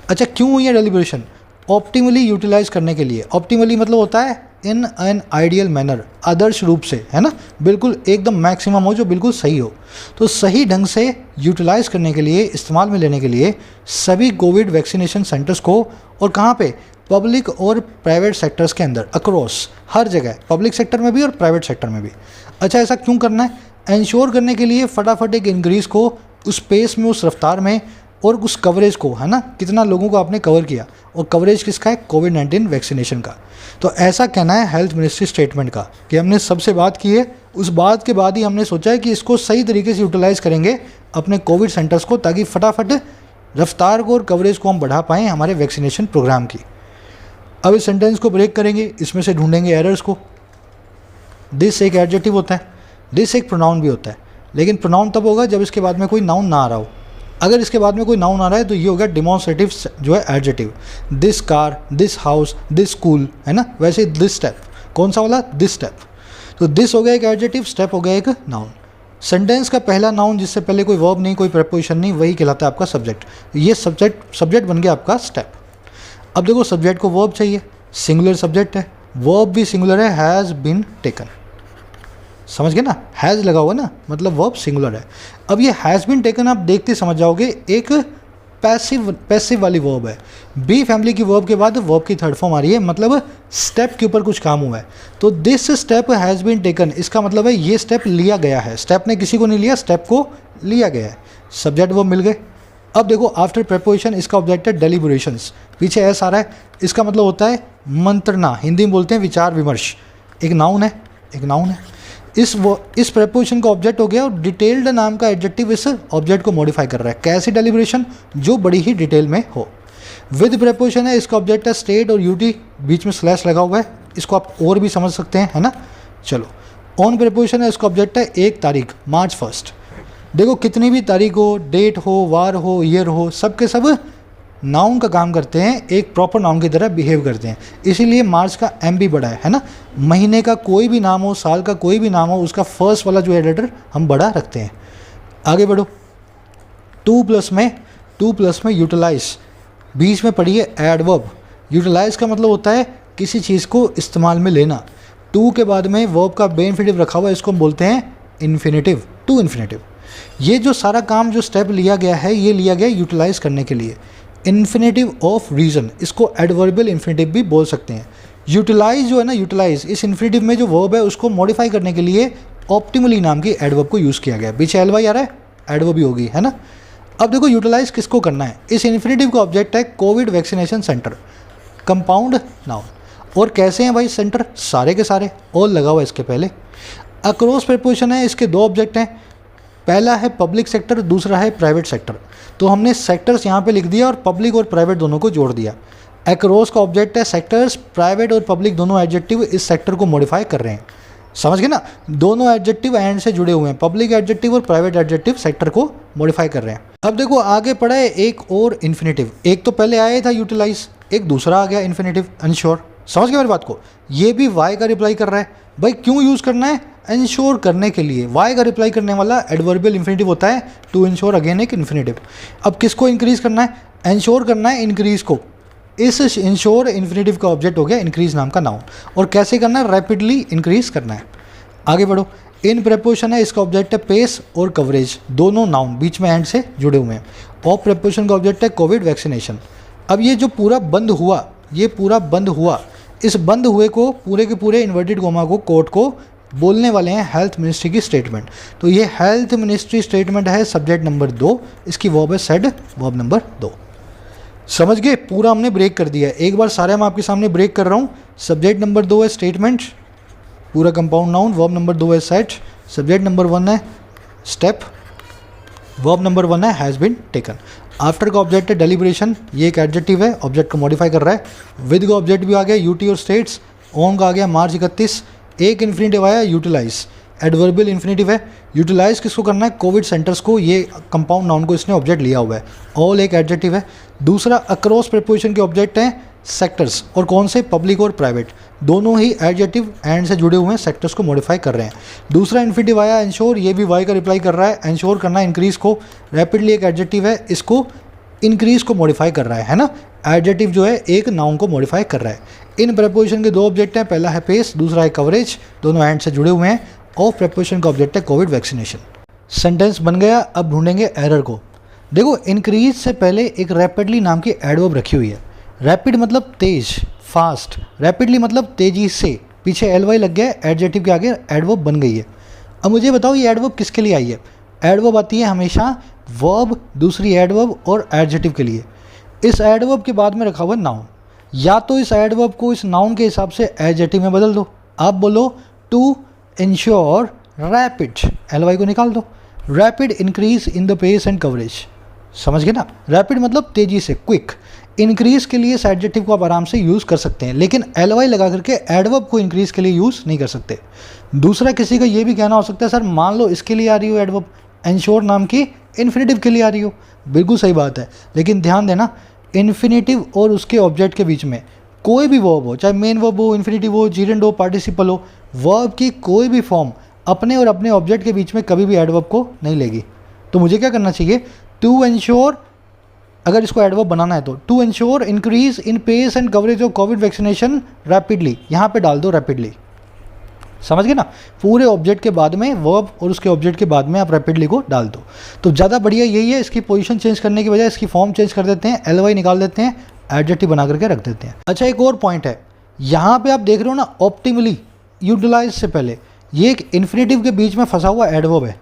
अच्छा क्यों हुई है डेलीब्रेशन? ऑप्टिमली यूटिलाइज करने के लिए। ऑप्टिमली मतलब होता है इन एन आइडियल मैनर, आदर्श रूप से, है ना, बिल्कुल एकदम मैक्सिमम हो, जो बिल्कुल सही हो। तो सही ढंग से यूटिलाइज करने के लिए, इस्तेमाल में लेने के लिए सभी कोविड वैक्सीनेशन सेंटर्स को, और कहाँ पे? पब्लिक और प्राइवेट सेक्टर्स के अंदर, अक्रॉस हर जगह, पब्लिक सेक्टर में भी और प्राइवेट सेक्टर में भी। अच्छा ऐसा क्यों करना है? इंश्योर करने के लिए फटाफट एक इंक्रीज़ को उस पेस में, उस रफ्तार में, और उस कवरेज को, है ना, कितना लोगों को आपने कवर किया, और कवरेज किसका है? कोविड-19 वैक्सीनेशन का। तो ऐसा कहना है हेल्थ मिनिस्ट्री स्टेटमेंट का कि हमने सबसे बात की है, उस बात के बाद ही हमने सोचा है कि इसको सही तरीके से यूटिलाइज़ करेंगे अपने कोविड सेंटर्स को, ताकि फटाफट रफ्तार को और कवरेज को हम बढ़ा पाएँ हमारे वैक्सीनेशन प्रोग्राम की। अब इस सेंटेंस को ब्रेक करेंगे, इसमें से ढूंढेंगे एरर्स को। दिस एक एडजेक्टिव होता है, दिस एक प्रोनाउन भी होता है, लेकिन प्रोनाउन तब होगा जब इसके बाद में कोई नाउन ना आ रहा हो। अगर इसके बाद में कोई नाउन आ रहा है तो ये हो गया डिमॉन्स्ट्रेटिव जो है adjective. This car, this house, this school, है ना। वैसे दिस स्टेप, कौन सा वाला? This step. तो दिस हो गया एक एडजेक्टिव, स्टेप हो गया एक नाउन। सेंटेंस का पहला नाउन जिससे पहले कोई वर्ब नहीं, कोई प्रीपोजिशन नहीं, वही कहलाता है आपका सब्जेक्ट। ये सब्जेक्ट बन गया आपका स्टेप। अब देखो सब्जेक्ट को वर्ब चाहिए, सिंगुलर सब्जेक्ट है, वर्ब भी सिंगुलर है, हैज़ बीन टेकन। समझ गए ना, हैज़ लगा हुआ ना, मतलब वर्ब सिंगुलर है। अब ये हैज़ बीन टेकन आप देखते समझ जाओगे, एक पैसिव वाली वर्ब है। बी फैमिली की वर्ब के बाद वर्ब की थर्ड फॉर्म आ रही है, मतलब स्टेप के ऊपर कुछ काम हुआ है। तो this step has been taken, इसका मतलब है ये स्टेप लिया गया है। स्टेप ने किसी को नहीं लिया, स्टेप को लिया गया है। सब्जेक्ट वर्ब मिल गए। अब देखो आफ्टर प्रेपोजिशन इसका ऑब्जेक्ट है डेलिब्रेशंस, पीछे एस आ रहा है, इसका मतलब होता है मंत्रणा, हिंदी में बोलते हैं विचार विमर्श। एक नाउन है, एक नाउन है। इस प्रेपोजिशन का ऑब्जेक्ट हो गया और डिटेल्ड नाम का एडजेक्टिव इस ऑब्जेक्ट को मॉडिफाई कर रहा है। कैसी डेलिब्रेशन? जो बड़ी ही डिटेल में हो। विद प्रेपोजिशन है, इसका ऑब्जेक्ट है स्टेट और यूटी, बीच में स्लैश लगा हुआ है, इसको आप और भी समझ सकते हैं, है ना। चलो, ऑन प्रेपोजिशन है, इसका ऑब्जेक्ट है 1 तारीख, मार्च 1। देखो कितनी भी तारीख हो, डेट हो, वार हो, ईयर हो, सब के सब नाउन का काम करते हैं, एक प्रॉपर नाउन की तरह बिहेव करते हैं। इसीलिए मार्च का एम भी बड़ा है ना। महीने का कोई भी नाम हो, साल का कोई भी नाम हो, उसका फर्स्ट वाला जो है लेटर हम बड़ा रखते हैं। आगे बढ़ो। 2 प्लस में यूटिलाइज, बीच में पढ़िए एडवर्ब। यूटिलाइज का मतलब होता है किसी चीज़ को इस्तेमाल में लेना। 2 के बाद में वर्ब का बे इन्फिनिटिव रखा हुआ है, इसको हम बोलते हैं इन्फिनिटिव, टू इन्फिनिटिव। ये जो सारा काम जो स्टेप लिया गया है, ये लिया गया यूटिलाइज करने के लिए। इन्फिनेटिव ऑफ रीज़न, इसको एडवर्बियल इन्फिनेटिव भी बोल सकते हैं। यूटिलाइज जो है ना, यूटिलाइज इस इन्फिनेटिव में जो वर्ब है उसको मॉडिफाई करने के लिए ऑप्टिमली नाम की एडवर्ब को यूज़ किया गया। पीछे एल वाई आ रहा है, एडवर्ब भी होगी, है ना। अब देखो यूटिलाइज किसको करना है। इस इन्फिनेटिव का ऑब्जेक्ट है Covid vaccination centre, compound noun. और कैसे हैं भाई सेंटर? सारे के सारे, और लगा हुआ इसके पहले। अक्रॉस प्रेपोजिशन है, इसके 2 ऑब्जेक्ट हैं, पहला है पब्लिक सेक्टर, दूसरा है प्राइवेट सेक्टर। तो हमने सेक्टर्स यहाँ पे लिख दिया और पब्लिक और प्राइवेट दोनों को जोड़ दिया। एक्रॉस का ऑब्जेक्ट है सेक्टर्स, प्राइवेट और पब्लिक दोनों एडजेक्टिव इस सेक्टर को मॉडिफाई कर रहे हैं। समझ गए ना, दोनों एडजेक्टिव एंड से जुड़े हुए हैं, पब्लिक एडजेक्टिव और प्राइवेट एडजेक्टिव सेक्टर को मॉडिफाई कर रहे हैं। अब देखो आगे पड़ा है एक और इन्फिनेटिव, एक तो पहले आया था यूटिलाइज, एक दूसरा आ गया इन्फिनेटिव इंश्योर। समझ गए मेरी बात को? ये भी वाई का रिप्लाई कर रहा है। भाई क्यों यूज़ करना है? इंश्योर करने के लिए। वाई का रिप्लाई करने वाला एडवर्बियल इन्फिनेटिव होता है, टू इंश्योर अगेन एक इन्फिनेटिव। अब किसको इंक्रीज करना है? इंश्योर करना है इंक्रीज को। इस इंश्योर इन्फिनेटिव का ऑब्जेक्ट हो गया इंक्रीज नाम का नाउन। और कैसे करना है? रैपिडली इंक्रीज करना है। आगे बढ़ो। इन प्रेपोजिशन है, इसका ऑब्जेक्ट है पेस और कवरेज, दोनों नाउन बीच में एंड से जुड़े हुए हैं। ऑफ प्रेपोजिशन का ऑब्जेक्ट है कोविड वैक्सीनेशन। अब ये जो पूरा बंद हुआ, ये पूरा बंद हुआ, इस बंद हुए को पूरे के पूरे इन्वर्टेड कोमा को कोर्ट को बोलने वाले हैं हेल्थ मिनिस्ट्री की स्टेटमेंट। तो ये हेल्थ मिनिस्ट्री स्टेटमेंट है सब्जेक्ट नंबर 2, इसकी वर्ब है सेड, वर्ब नंबर 2। समझ गए? पूरा हमने ब्रेक कर दिया है। एक बार सारे मैं आपके सामने ब्रेक कर रहा हूँ। सब्जेक्ट नंबर 2 है स्टेटमेंट, पूरा कंपाउंड नाउन। वर्ब नंबर 2 है सेट, सब्जेक्ट नंबर 1 है स्टेप, वर्ब नंबर 1 है हैज़ बीन टेकन। आफ्टर का ऑब्जेक्ट है डेलिब्रेशन, ये एक एडजेक्टिव है, ऑब्जेक्ट को मॉडिफाई कर रहा है। विद का ऑब्जेक्ट भी आ गया यूटी और स्टेट्स। ऑन का आ गया मार्च 31। एक इन्फिनेटिव आया यूटिलाइज, एडवर्बियल इन्फिनेटिव है। यूटिलाइज किसको करना है? कोविड सेंटर्स को, ये कंपाउंड नाउन को इसने ऑब्जेक्ट लिया हुआ है। ऑल एक एडजेक्टिव है। दूसरा अक्रॉस प्रेपोजिशन के ऑब्जेक्ट हैं सेक्टर्स, और कौन से? पब्लिक और प्राइवेट, दोनों ही एडजेक्टिव एंड से जुड़े हुए हैं, सेक्टर्स को मॉडिफाई कर रहे हैं। दूसरा इन्फिनेटिव आया इंश्योर, ये भी वाई का रिप्लाई कर रहा है। इंश्योर करना है इंक्रीज को, रैपिडली एक एडजेक्टिव है, इसको इंक्रीज को मॉडिफाई कर रहा है ना। एडजेक्टिव जो है एक नाउन को मॉडिफाई कर रहा है। इन प्रेपोजिशन के 2 ऑब्जेक्ट हैं, पहला है पेस, दूसरा है कवरेज, दोनों एंड से जुड़े हुए हैं। ऑफ प्रेपोजिशन का ऑब्जेक्ट है कोविड वैक्सीनेशन। सेंटेंस बन गया। अब ढूंढेंगे एरर को। देखो इंक्रीज से पहले एक रैपिडली नाम की एडवर्ब रखी हुई है। रैपिड मतलब तेज, फास्ट, रैपिडली मतलब तेजी से, पीछे एल वाई लग गया, एडजेक्टिव के आगे एडवर्ब बन गई है। अब मुझे बताओ ये एडवर्ब किसके लिए आई है? एडवर्ब आती है हमेशा वर्ब, दूसरी एडवर्ब और एडजेक्टिव के लिए। इस एडवर्ब के बाद में रखा हुआ नाउन, या तो इस एडवर्ब को इस नाउन के हिसाब से एडजेक्टिव में बदल दो। आप बोलो to ensure rapid, L Y को निकाल दो, rapid increase in the pace and coverage. समझ गए ना? रैपिड मतलब तेजी से, क्विक। इंक्रीज के लिए इस एडजेक्टिव को आप आराम से यूज़ कर सकते हैं, लेकिन एल वाई लगा करके एडवर्ब को इंक्रीज के लिए यूज़ नहीं कर सकते। दूसरा किसी का ये भी कहना हो सकता है सर मान लो इसके लिए आ रही हो एडवर्ब, इंश्योर नाम की इन्फिनेटिव के लिए आ रही हो। बिल्कुल सही बात है, लेकिन ध्यान देना इन्फिनेटिव और उसके ऑब्जेक्ट के बीच में कोई भी वर्ब हो, चाहे मेन वर्ब हो, इन्फिनेटिव हो, जीरेंड हो, पार्टिसिपल हो, वर्ब की कोई भी फॉर्म अपने और अपने ऑब्जेक्ट के बीच में कभी भी एडवर्ब को नहीं लेगी। तो मुझे क्या करना चाहिए? टू इंश्योर, अगर इसको एडवर्ब बनाना है तो to ensure increase in pace and coverage of Covid vaccination rapidly, यहाँ पे डाल दो रैपिडली। समझ गए ना। पूरे ऑब्जेक्ट के बाद में वर्ब और उसके ऑब्जेक्ट के बाद में आप रैपिडली को डाल दो। तो ज़्यादा बढ़िया यही है, इसकी पोजीशन चेंज करने की बजाय इसकी फॉर्म चेंज कर देते हैं, ly निकाल देते हैं, एडजेक्टिव बना करके रख देते हैं। अच्छा, एक और पॉइंट है, यहाँ पे आप देख रहे हो ना, ऑप्टिमली यूटिलाइज से पहले ये एक इन्फिनेटिव के बीच में फंसा हुआ एडवर्ब है।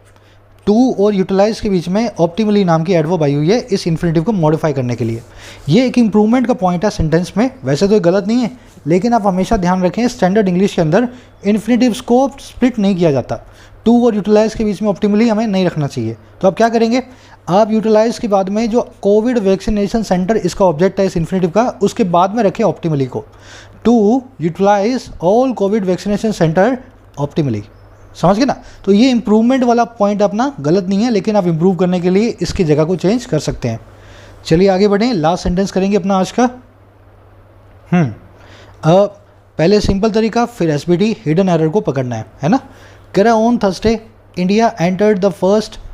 टू और यूटिलाइज के बीच में ऑप्टिमली नाम की एडवर्ब आई हुई है इस इन्फिनेटिव को मॉडिफाई करने के लिए। ये एक इंप्रूवमेंट का पॉइंट है सेंटेंस में, वैसे तो ये गलत नहीं है, लेकिन आप हमेशा ध्यान रखें स्टैंडर्ड इंग्लिश के अंदर इन्फिनेटिव्स को स्प्लिट नहीं किया जाता। टू और यूटिलाइज के बीच में ऑप्टिमली हमें नहीं रखना चाहिए। तो आप क्या करेंगे, आप यूटिलाइज के बाद में जो कोविड वैक्सीनेशन सेंटर इसका ऑब्जेक्ट है इस इन्फिनेटिव का, उसके बाद में रखें ऑप्टिमली को। To utilise all Covid vaccination centre optimally. समझ गए ना। तो ये इंप्रूवमेंट वाला पॉइंट अपना गलत नहीं है, लेकिन आप इंप्रूव करने के लिए इसकी जगह को चेंज कर सकते हैं। चलिए आगे बढ़ें, लास्ट सेंटेंस करेंगे अपना आज का। पहले सिंपल तरीका, फिर एसबीटी हिडन एरर को पकड़ना है ना। कह रहा on Thursday India entered the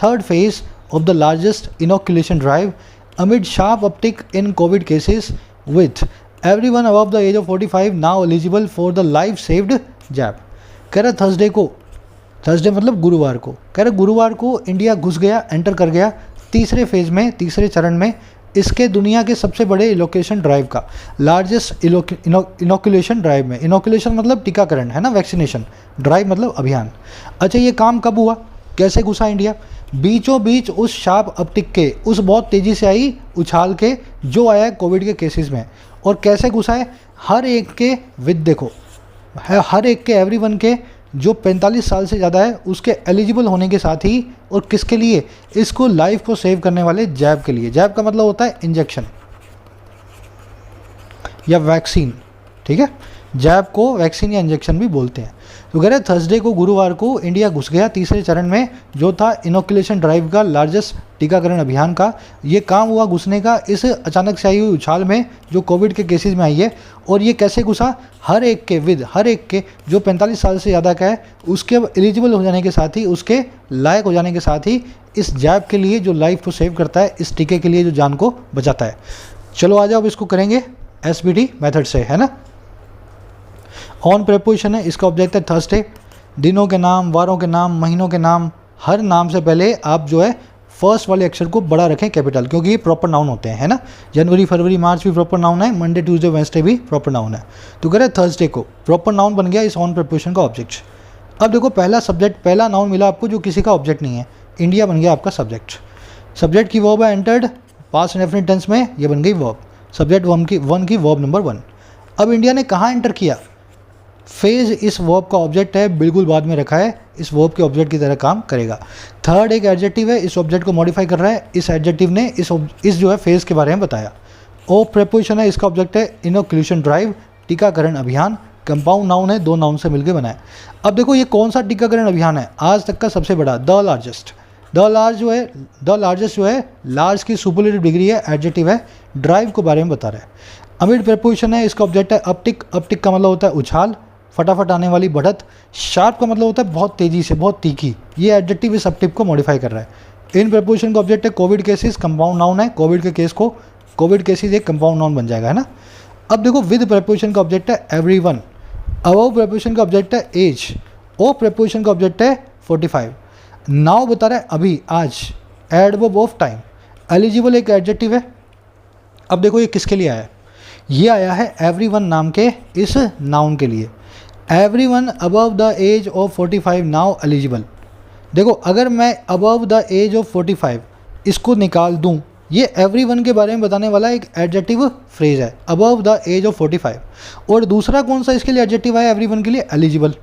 third phase of the largest inoculation drive amid sharp uptick in covid cases with everyone above the age of 45 now eligible for the life saved jab. कह रहा Thursday को, Thursday मतलब गुरुवार को, कह रहे गुरुवार को इंडिया घुस गया, एंटर कर गया तीसरे फेज में, तीसरे चरण में इसके दुनिया के सबसे बड़े इनोकुलेशन ड्राइव का, लार्जेस्ट इनोकुलेशन ड्राइव में। इनोकुलेशन मतलब टीकाकरण है ना, वैक्सीनेशन, ड्राइव मतलब अभियान। अच्छा, ये काम कब हुआ, कैसे घुसा इंडिया? बीचों बीच उस शार्प अपटिक के, उस बहुत तेज़ी से आई उछाल के जो आया है कोविड के केसेस में। और कैसे घुसा है? हर एक के विद, देखो हर एक के, एवरीवन के जो 45 साल से ज़्यादा है उसके एलिजिबल होने के साथ ही, और किसके लिए? इसको लाइफ को सेव करने वाले जैब के लिए। जैब का मतलब होता है इंजेक्शन या वैक्सीन, ठीक है। जैब को वैक्सीन या इंजेक्शन भी बोलते हैं। तो कह रहे थर्सडे को, गुरुवार को इंडिया घुस गया तीसरे चरण में, जो था इनोकुलेशन ड्राइव का, लार्जेस्ट टीकाकरण अभियान का। ये काम हुआ घुसने का इस अचानक से आई हुई उछाल में जो कोविड के केसेस में आई है। और ये कैसे घुसा? हर एक के विद, हर एक के जो 45 साल से ज़्यादा का है उसके एलिजिबल हो जाने के साथ ही, उसके लायक हो जाने के साथ ही, इस जैब के लिए जो लाइफ को सेव करता है, इस टीके के लिए जो जान को बचाता है। चलो आ जाओ, अब इसको करेंगे एसबीटी मेथड से, है ना। ऑन प्रेपोजिशन है, इसका ऑब्जेक्ट है थर्सडे। दिनों के नाम, वारों के नाम, महीनों के नाम, हर नाम से पहले आप जो है फर्स्ट वाले अक्षर को बड़ा रखें, कैपिटल, क्योंकि ये प्रॉपर नाउन होते हैं, है ना। जनवरी, फरवरी, मार्च भी प्रॉपर नाउन है, मंडे, ट्यूसडे, वेडनेसडे भी प्रॉपर नाउन है। तो कह रहे थर्सडे को प्रॉपर नाउन बन गया इस ऑन प्रेपोजिशन का ऑब्जेक्ट। अब देखो पहला सब्जेक्ट, पहला नाउन मिला आपको जो किसी का ऑब्जेक्ट नहीं है, इंडिया बन गया आपका सब्जेक्ट। सब्जेक्ट की वर्ब है एंटर्ड, पास्ट इंडेफिनिट टेंस में ये बन गई वर्ब, सब्जेक्ट वन की वर्ब नंबर 1। अब इंडिया ने कहाँ एंटर किया? फेज इस वर्ब का ऑब्जेक्ट है, बिल्कुल बाद में रखा है, इस वर्ब के ऑब्जेक्ट की तरह काम करेगा। थर्ड एक एडजेक्टिव है, इस ऑब्जेक्ट को मॉडिफाई कर रहा है, इस एडजेक्टिव ने इस जो है फेज के बारे में बताया। ओ प्रेपोजिशन है, इसका ऑब्जेक्ट है इनोकुलेशन ड्राइव, टीकाकरण अभियान। कंपाउंड नाउन है, दो नाउन से मिलकर बना है। अब देखो ये कौन सा टीकाकरण अभियान है? आज तक का सबसे बड़ा, द लार्जेस्ट। द लार्जेस्ट जो है, लार्ज की सुपरलेटिव डिग्री है, एडजेक्टिव है, ड्राइव के बारे में बता रहा है। अमिड प्रेपोजिशन है, इसका ऑब्जेक्ट है अपटिक। अपटिक का मतलब होता है उछाल, फटाफट आने वाली बढ़त। शार्प का मतलब होता है बहुत तेज़ी से, बहुत तीखी। ये एडजेक्टिव इस अपटिक को मॉडिफाई कर रहा है। इन प्रेपोजिशन का ऑब्जेक्ट है कोविड केसेस, कंपाउंड नाउन है, कोविड के केस को, कोविड केसेस एक कंपाउंड नाउन बन जाएगा, है ना। अब देखो विद प्रेपोजिशन का ऑब्जेक्ट है एवरीवन। अबव प्रेपोजिशन का ऑब्जेक्ट है एज। ओ प्रेपोजिशन का ऑब्जेक्ट है 45। नाउ बता रहा है अभी, आज। Adverb of time. एलिजिबल एक एडजेक्टिव है। अब देखो ये किसके लिए आया है? ये आया है एवरीवन नाम के इस नाउन के लिए। Everyone above the age of 45 now eligible. देखो अगर मैं अबव द एज ऑफ 45 इसको निकाल दूं, ये एवरीवन के बारे में बताने वाला एक एडजेक्टिव फ्रेज है, अबव द एज ऑफ 45। और दूसरा कौन सा इसके लिए एडजेक्टिव है एवरीवन के लिए? एलिजिबल।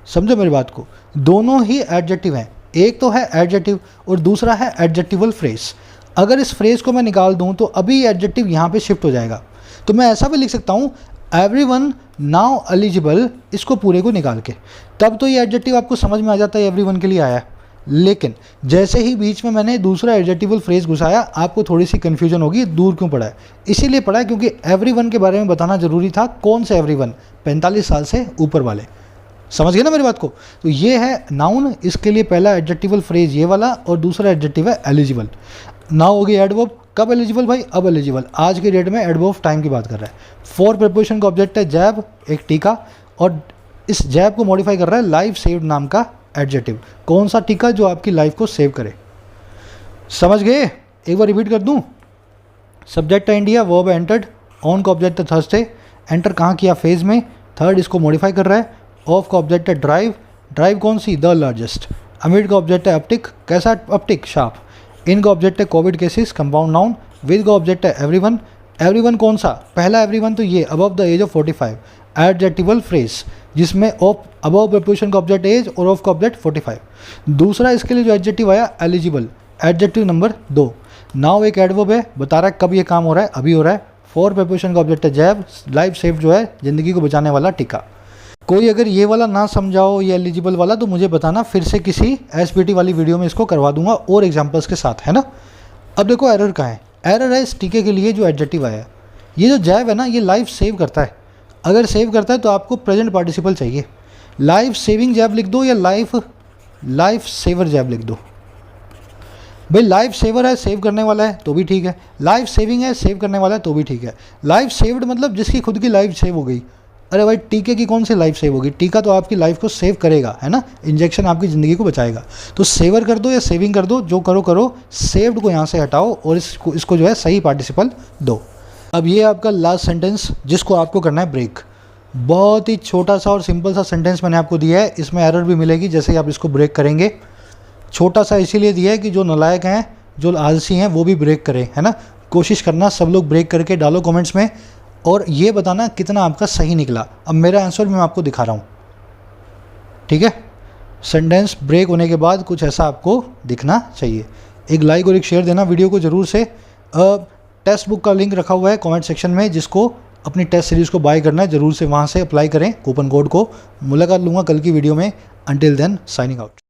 समझो मेरी बात को, दोनों ही एडजेक्टिव हैं, एक तो है एडजेक्टिव और दूसरा है एडजेक्टिवल फ्रेज। अगर इस फ्रेज को मैं निकाल दूं तो अभी एडजेक्टिव यहाँ पे शिफ्ट हो जाएगा। तो मैं ऐसा भी लिख सकता हूँ एवरीवन नाउ एलिजिबल, इसको पूरे को निकाल के, तब तो ये एडजेक्टिव आपको समझ में आ जाता है एवरीवन के लिए आया है। लेकिन जैसे ही बीच में मैंने दूसरा एडजेक्टिवल फ्रेज घुसाया, आपको थोड़ी सी कन्फ्यूजन होगी, दूर क्यों पड़ा है? इसीलिए पड़ा है क्योंकि एवरीवन के बारे में बताना जरूरी था। कौन से एवरीवन? 45 साल से ऊपर वाले। समझ गए ना मेरी बात को? तो ये है नाउन, इसके लिए पहला एडजेक्टिवल फ्रेज ये वाला और दूसरा एडजेक्टिव है एलिजिबल। नाउ होगी एडवर्ब। कब एलिजिबल भाई? अब एलिजिबल। आज के डेट में एडवर्ब ऑफ टाइम की बात कर रहा है। फॉर प्रेपोजिशन का ऑब्जेक्ट है जैब, एक टीका, और इस जैब को मॉडिफाई कर रहा है लाइफ सेव्ड नाम का एडजेक्टिव। कौन सा टीका जो आपकी लाइफ को सेव करे। समझ गए? एक बार रिपीट कर दूं। सब्जेक्ट है इंडिया, वर्ब है एंटर्ड, ऑन का ऑब्जेक्ट है थर्सडे, एंटर कहाँ किया फेज में, थर्ड इसको मॉडिफाई कर रहा है, ऑफ का ऑब्जेक्ट है ड्राइव, ड्राइव कौन सी, द लार्जेस्ट, अमिड का ऑब्जेक्ट है अपटिक, कैसा अपटिक, शार्प, इन का ऑब्जेक्ट है Covid cases, compound noun, with का ऑब्जेक्ट है एवरीवन, एवरीवन कौन सा, पहला एवरीवन तो ये above the age of 45, adjectival phrase जिसमें ऑफ अबव प्रपोजिशन का ऑब्जेक्ट एज और ऑफ का ऑब्जेक्ट 45। दूसरा इसके लिए जो एडजेक्टिव आया एलिजिबल, एडजेक्टिव नंबर 2। नाउ एक एडवर्ब है, बता रहा है कब ये काम हो रहा है, अभी हो रहा है। फॉर प्रपोजिशन का ऑब्जेक्ट है जैब, लाइफ सेव जो है ज़िंदगी को बचाने वाला टीका। कोई अगर ये वाला ना समझाओ, ये एलिजिबल वाला, तो मुझे बताना, फिर से किसी एसपीटी वाली वीडियो में इसको करवा दूंगा और एग्जांपल्स के साथ, है ना। अब देखो एरर कहाँ है, एरर है इस टीके के लिए जो एडजेक्टिव आया। ये जो जैब है ना, ये लाइफ सेव करता है। अगर सेव करता है तो आपको प्रेजेंट पार्टिसिपल चाहिए। लाइफ सेविंग जैब लिख दो या लाइफ सेवर जैब लिख दो। भाई लाइफ सेवर है, सेव करने वाला है तो भी ठीक है, लाइफ सेविंग है, सेव करने वाला है तो भी ठीक है। लाइफ सेव्ड मतलब जिसकी खुद की लाइफ सेव हो गई। अरे भाई टीके की कौन सी लाइफ सेव होगी, टीका तो आपकी लाइफ को सेव करेगा, है ना, इंजेक्शन आपकी ज़िंदगी को बचाएगा। तो सेवर कर दो या सेविंग कर दो, जो करो करो, सेव्ड को यहाँ से हटाओ और इसको जो है सही पार्टिसिपल दो। अब ये आपका लास्ट सेंटेंस जिसको आपको करना है ब्रेक। बहुत ही छोटा सा और सिंपल सा सेंटेंस मैंने आपको दिया है, इसमें एरर भी मिलेगी जैसे ही आप इसको ब्रेक करेंगे। छोटा सा इसीलिए दिया है कि जो नालायक हैं, जो आलसी हैं, वो भी ब्रेक करें, है ना। कोशिश करना सब लोग ब्रेक करके डालो कमेंट्स में और ये बताना कितना आपका सही निकला। अब मेरा आंसर भी मैं आपको दिखा रहा हूँ, ठीक है। सेंटेंस ब्रेक होने के बाद कुछ ऐसा आपको दिखना चाहिए। एक लाइक और एक शेयर देना वीडियो को ज़रूर से। टेक्स्ट बुक का लिंक रखा हुआ है कमेंट सेक्शन में, जिसको अपनी टेस्ट सीरीज़ को बाय करना है ज़रूर से वहाँ से अप्लाई करें कूपन कोड को। मुलाकात लूँगा कल की वीडियो में। Until then signing out.